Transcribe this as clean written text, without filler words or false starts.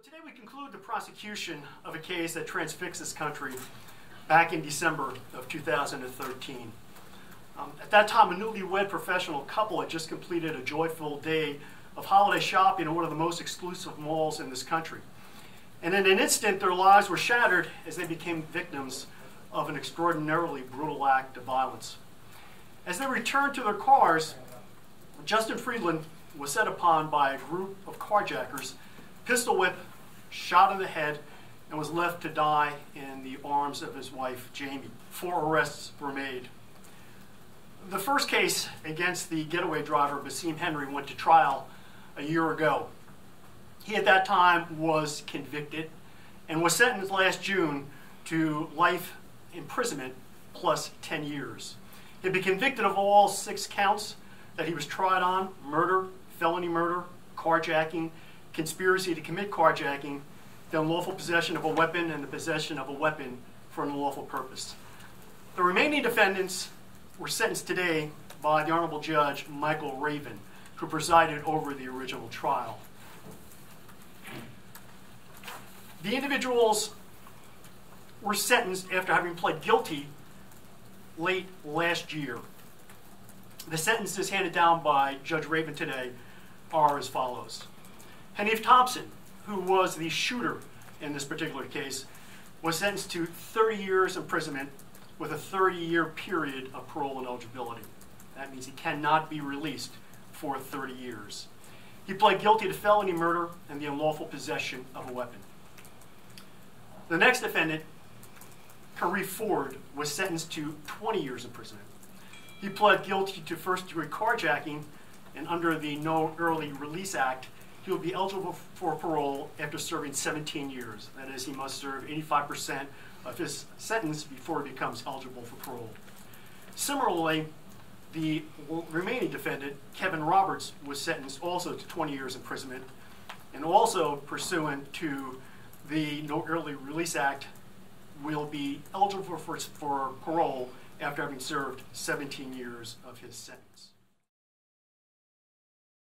Today we conclude the prosecution of a case that transfixed this country back in December of 2013. At that time, a newlywed professional couple had just completed a joyful day of holiday shopping in one of the most exclusive malls in this country. And in an instant, their lives were shattered as they became victims of an extraordinarily brutal act of violence. As they returned to their cars, Dustin Friedland was set upon by a group of carjackers, pistol whipped, shot in the head, and was left to die in the arms of his wife, Jamie. 4 arrests were made. The first case against the getaway driver, Basim Henry, went to trial a year ago. He at that time was convicted and was sentenced last June to life imprisonment plus 10 years. He'd been convicted of all 6 counts that he was tried on: murder, felony murder, carjacking, conspiracy to commit carjacking, the unlawful possession of a weapon, and the possession of a weapon for an unlawful purpose. The remaining defendants were sentenced today by the Honorable Judge Michael Raven, who presided over the original trial. The individuals were sentenced after having pled guilty late last year. The sentences handed down by Judge Raven today are as follows. Hanif Thompson, who was the shooter in this particular case, was sentenced to 30 years imprisonment with a 30-year period of parole and eligibility. That means he cannot be released for 30 years. He pled guilty to felony murder and the unlawful possession of a weapon. The next defendant, Karif Ford, was sentenced to 20 years imprisonment. He pled guilty to first-degree carjacking, and under the No Early Release Act, he will be eligible for parole after serving 17 years. That is, he must serve 85% of his sentence before he becomes eligible for parole. Similarly, the remaining defendant, Kevin Roberts, was sentenced also to 20 years imprisonment, and also pursuant to the No Early Release Act, will be eligible for parole after having served 17 years of his sentence.